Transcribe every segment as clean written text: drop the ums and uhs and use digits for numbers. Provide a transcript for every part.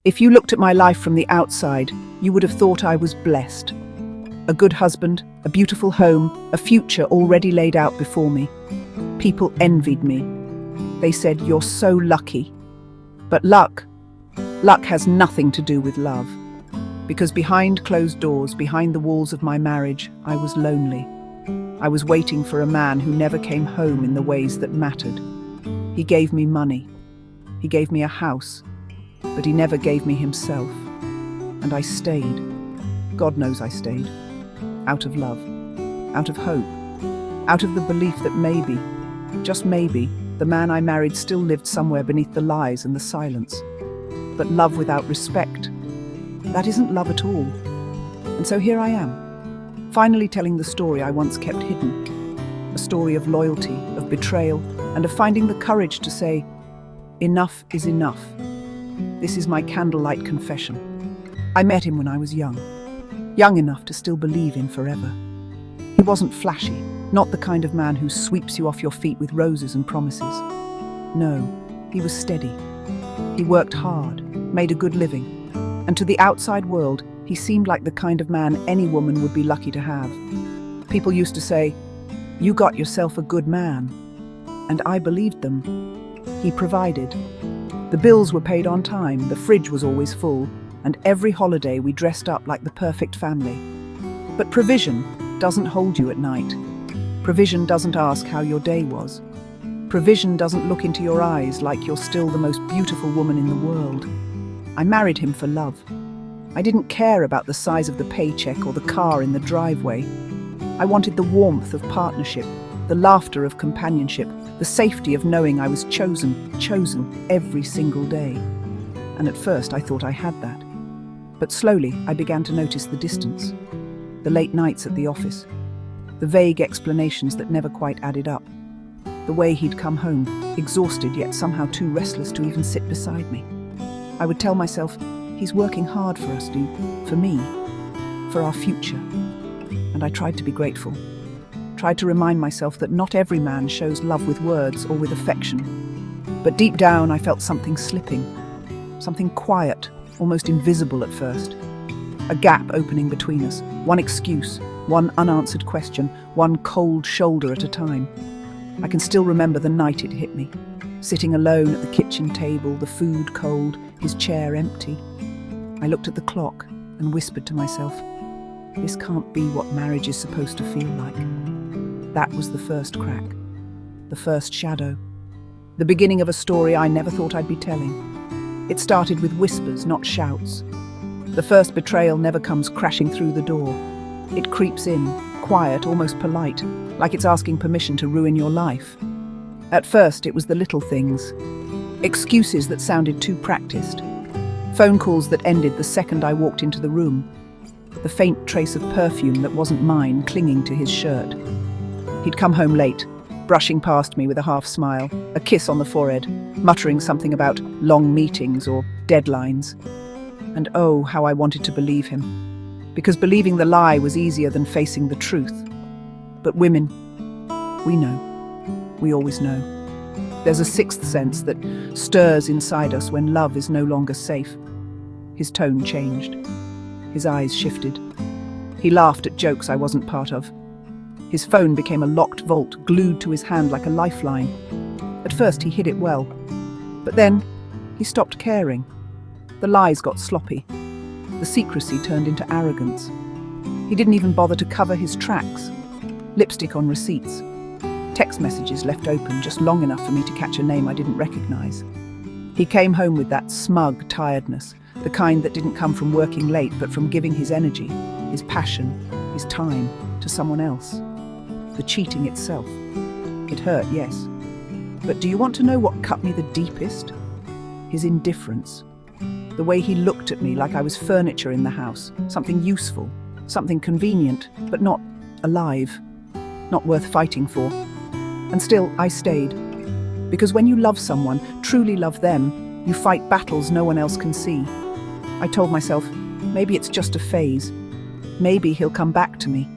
If you looked at my life from the outside, you would have thought I was blessed. A good husband, a beautiful home, a future already laid out before me. People envied me. They said, "You're so lucky." But luck has nothing to do with love. Because behind closed doors, behind the walls of my marriage, I was lonely. I was waiting for a man who never came home in the ways that mattered. He gave me money. He gave me a house. But he never gave me himself. And I stayed. God knows I stayed. Out of love. Out of hope. Out of the belief that maybe, just maybe, the man I married still lived somewhere beneath the lies and the silence. But love without respect, that isn't love at all. And so here I am, finally telling the story I once kept hidden. A story of loyalty, of betrayal, and of finding the courage to say, enough is enough. This is my candlelight confession. I met him when I was young enough to still believe in forever. He wasn't flashy, not the kind of man who sweeps you off your feet with roses and promises. No, he was steady. He worked hard, made a good living, and to the outside world, he seemed like the kind of man any woman would be lucky to have. People used to say, "You got yourself a good man." And I believed them. He provided. The bills were paid on time, the fridge was always full, and every holiday we dressed up like the perfect family. But provision doesn't hold you at night. Provision doesn't ask how your day was. Provision doesn't look into your eyes like you're still the most beautiful woman in the world. I married him for love. I didn't care about the size of the paycheck or the car in the driveway. I wanted the warmth of partnership, the laughter of companionship, the safety of knowing I was chosen every single day. And at first I thought I had that. But slowly I began to notice the distance, the late nights at the office, the vague explanations that never quite added up, the way he'd come home, exhausted yet somehow too restless to even sit beside me. I would tell myself, he's working hard for us, dude, for me, for our future. And I tried to be grateful, tried to remind myself that not every man shows love with words or with affection. But deep down I felt something slipping, something quiet, almost invisible at first. A gap opening between us, one excuse, one unanswered question, one cold shoulder at a time. I can still remember the night it hit me, sitting alone at the kitchen table, the food cold, his chair empty. I looked at the clock and whispered to myself, this can't be what marriage is supposed to feel like. That was the first crack, the first shadow, the beginning of a story I never thought I'd be telling. It started with whispers, not shouts. The first betrayal never comes crashing through the door. It creeps in, quiet, almost polite, like it's asking permission to ruin your life. At first, it was the little things. Excuses that sounded too practiced. Phone calls that ended the second I walked into the room. The faint trace of perfume that wasn't mine clinging to his shirt. He'd come home late, brushing past me with a half smile, a kiss on the forehead, muttering something about long meetings or deadlines. And oh, how I wanted to believe him. Because believing the lie was easier than facing the truth. But women, we know. We always know. There's a sixth sense that stirs inside us when love is no longer safe. His tone changed. His eyes shifted. He laughed at jokes I wasn't part of. His phone became a locked vault, glued to his hand like a lifeline. At first he hid it well. But then he stopped caring. The lies got sloppy. The secrecy turned into arrogance. He didn't even bother to cover his tracks. Lipstick on receipts. Text messages left open just long enough for me to catch a name I didn't recognize. He came home with that smug tiredness, the kind that didn't come from working late but from giving his energy, his passion, his time to someone else. The cheating itself. It hurt, yes. But do you want to know what cut me the deepest? His indifference. The way he looked at me like I was furniture in the house, something useful, something convenient, but not alive, not worth fighting for. And still, I stayed. Because when you love someone, truly love them, you fight battles no one else can see. I told myself, maybe it's just a phase. Maybe he'll come back to me.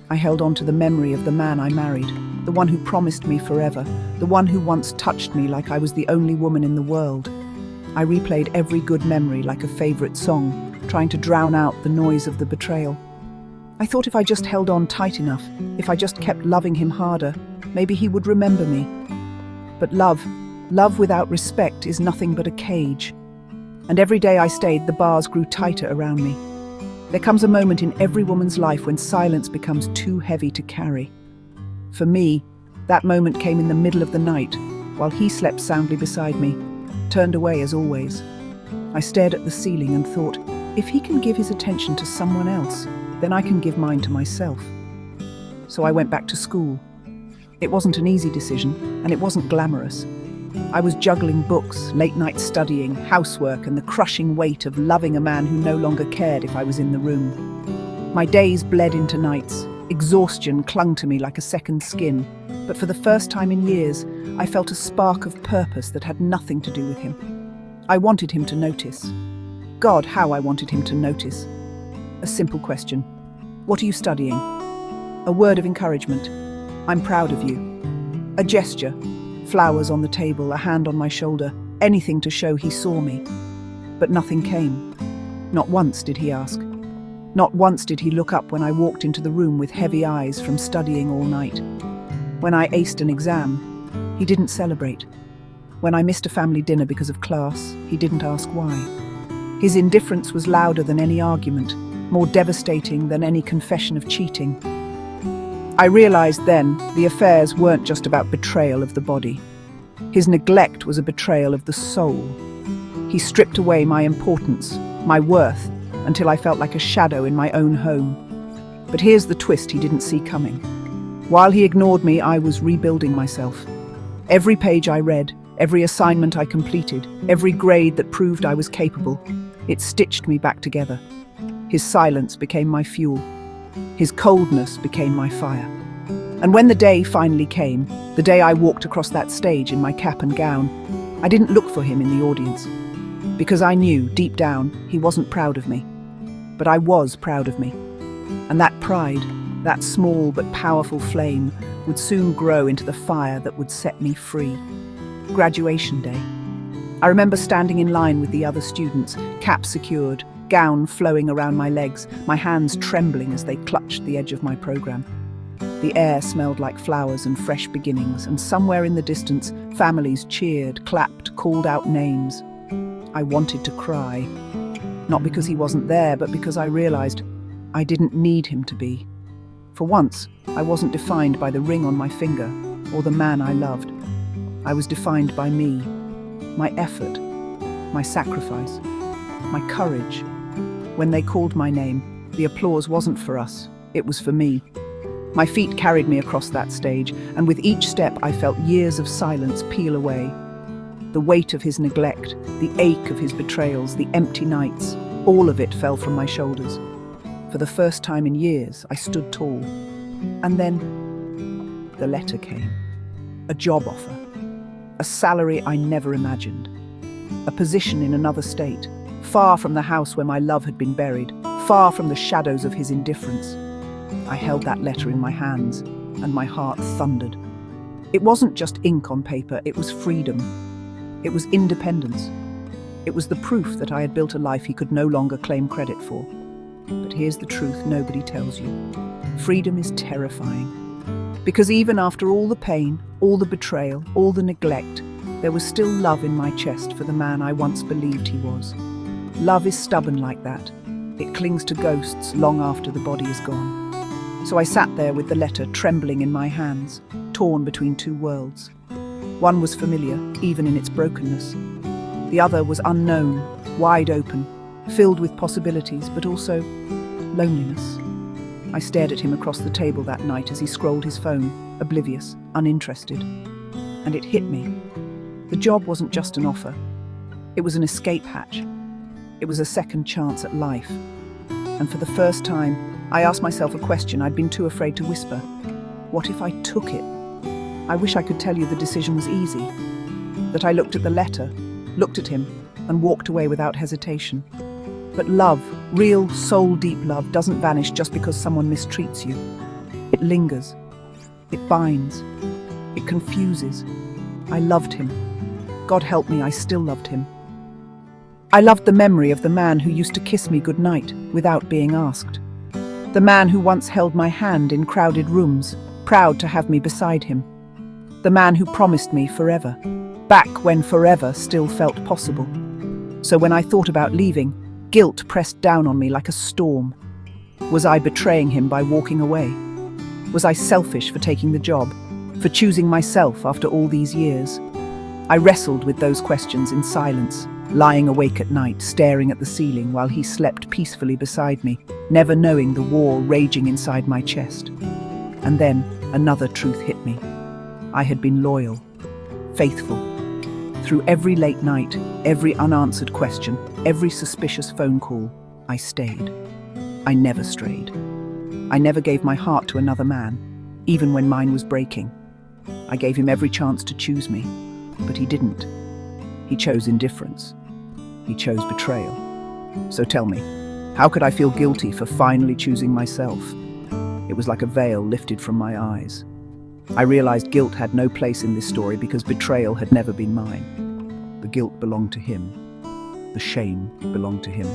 I held on to the memory of the man I married, the one who promised me forever, the one who once touched me like I was the only woman in the world. I replayed every good memory like a favorite song, trying to drown out the noise of the betrayal. I thought if I just held on tight enough, if I just kept loving him harder, maybe he would remember me. But love without respect is nothing but a cage. And every day I stayed, the bars grew tighter around me. There comes a moment in every woman's life when silence becomes too heavy to carry. For me, that moment came in the middle of the night, while he slept soundly beside me, turned away as always. I stared at the ceiling and thought, if he can give his attention to someone else, then I can give mine to myself. So I went back to school. It wasn't an easy decision, and it wasn't glamorous. I was juggling books, late-night studying, housework, and the crushing weight of loving a man who no longer cared if I was in the room. My days bled into nights. Exhaustion clung to me like a second skin, but for the first time in years, I felt a spark of purpose that had nothing to do with him. I wanted him to notice. God, how I wanted him to notice. A simple question. What are you studying? A word of encouragement. I'm proud of you. A gesture. Flowers on the table, a hand on my shoulder, anything to show he saw me. But nothing came. Not once did he ask. Not once did he look up when I walked into the room with heavy eyes from studying all night. When I aced an exam, he didn't celebrate. When I missed a family dinner because of class, he didn't ask why. His indifference was louder than any argument, more devastating than any confession of cheating. I realized then the affairs weren't just about betrayal of the body. His neglect was a betrayal of the soul. He stripped away my importance, my worth, until I felt like a shadow in my own home. But here's the twist he didn't see coming. While he ignored me, I was rebuilding myself. Every page I read, every assignment I completed, every grade that proved I was capable, it stitched me back together. His silence became my fuel. His coldness became my fire. And when the day finally came, the day I walked across that stage in my cap and gown, I didn't look for him in the audience. Because I knew, deep down, he wasn't proud of me. But I was proud of me. And that pride, that small but powerful flame, would soon grow into the fire that would set me free. Graduation day. I remember standing in line with the other students, cap secured, gown flowing around my legs, my hands trembling as they clutched the edge of my program. The air smelled like flowers and fresh beginnings, and somewhere in the distance, families cheered, clapped, called out names. I wanted to cry. Not because he wasn't there, but because I realized I didn't need him to be. For once, I wasn't defined by the ring on my finger or the man I loved. I was defined by me, my effort, my sacrifice, my courage. When they called my name, the applause wasn't for us, it was for me. My feet carried me across that stage, and with each step I felt years of silence peel away. The weight of his neglect, the ache of his betrayals, the empty nights, all of it fell from my shoulders. For the first time in years, I stood tall. And then the letter came. A job offer. A salary I never imagined. A position in another state, far from the house where my love had been buried, far from the shadows of his indifference. I held that letter in my hands, and my heart thundered. It wasn't just ink on paper, it was freedom. It was independence. It was the proof that I had built a life he could no longer claim credit for. But here's the truth nobody tells you. Freedom is terrifying. Because even after all the pain, all the betrayal, all the neglect, there was still love in my chest for the man I once believed he was. Love is stubborn like that. It clings to ghosts long after the body is gone. So I sat there with the letter trembling in my hands, torn between two worlds. One was familiar, even in its brokenness. The other was unknown, wide open, filled with possibilities, but also loneliness. I stared at him across the table that night as he scrolled his phone, oblivious, uninterested. And it hit me. The job wasn't just an offer. It was an escape hatch. It was a second chance at life. And for the first time, I asked myself a question I'd been too afraid to whisper. What if I took it? I wish I could tell you the decision was easy. That I looked at the letter, looked at him, and walked away without hesitation. But love, real, soul-deep love, doesn't vanish just because someone mistreats you. It lingers. It binds. It confuses. I loved him. God help me, I still loved him. I loved the memory of the man who used to kiss me goodnight without being asked. The man who once held my hand in crowded rooms, proud to have me beside him. The man who promised me forever, back when forever still felt possible. So when I thought about leaving, guilt pressed down on me like a storm. Was I betraying him by walking away? Was I selfish for taking the job, for choosing myself after all these years? I wrestled with those questions in silence, lying awake at night, staring at the ceiling while he slept peacefully beside me, never knowing the war raging inside my chest. And then another truth hit me. I had been loyal, faithful. Through every late night, every unanswered question, every suspicious phone call, I stayed. I never strayed. I never gave my heart to another man, even when mine was breaking. I gave him every chance to choose me, but he didn't. He chose indifference. He chose betrayal. So tell me, how could I feel guilty for finally choosing myself? It was like a veil lifted from my eyes. I realized guilt had no place in this story because betrayal had never been mine. The guilt belonged to him. The shame belonged to him.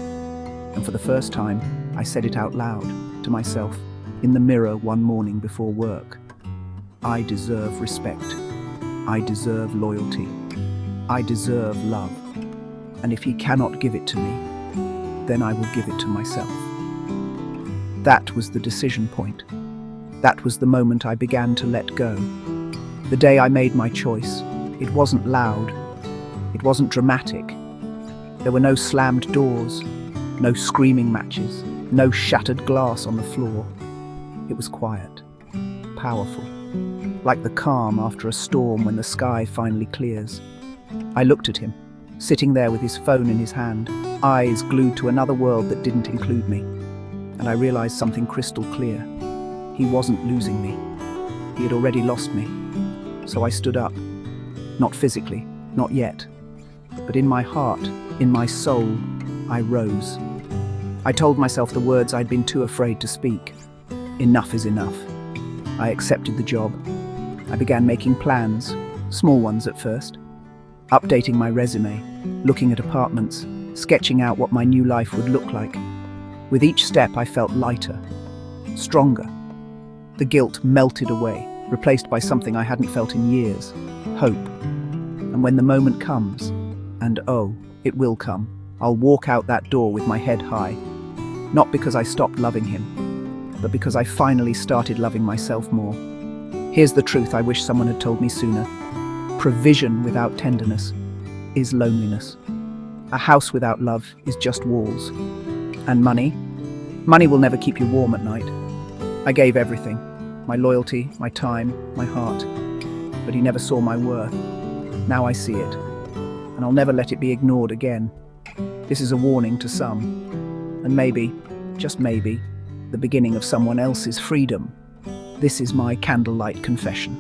And for the first time, I said it out loud to myself in the mirror one morning before work. I deserve respect. I deserve loyalty. I deserve love. And if he cannot give it to me, then I will give it to myself. That was the decision point. That was the moment I began to let go. The day I made my choice, it wasn't loud. It wasn't dramatic. There were no slammed doors, no screaming matches, no shattered glass on the floor. It was quiet, powerful, like the calm after a storm when the sky finally clears. I looked at him, sitting there with his phone in his hand, eyes glued to another world that didn't include me. And I realized something crystal clear. He wasn't losing me. He had already lost me. So I stood up. Not physically, not yet. But in my heart, in my soul, I rose. I told myself the words I'd been too afraid to speak. Enough is enough. I accepted the job. I began making plans, small ones at first. Updating my resume, looking at apartments, sketching out what my new life would look like. With each step, I felt lighter, stronger. The guilt melted away, replaced by something I hadn't felt in years, hope. And when the moment comes, and oh, it will come, I'll walk out that door with my head high. Not because I stopped loving him, but because I finally started loving myself more. Here's the truth I wish someone had told me sooner. Provision without tenderness is loneliness. A house without love is just walls. And money? Money will never keep you warm at night. I gave everything. My loyalty, my time, my heart. But he never saw my worth. Now I see it. And I'll never let it be ignored again. This is a warning to some. And maybe, just maybe, the beginning of someone else's freedom. This is my candlelight confession.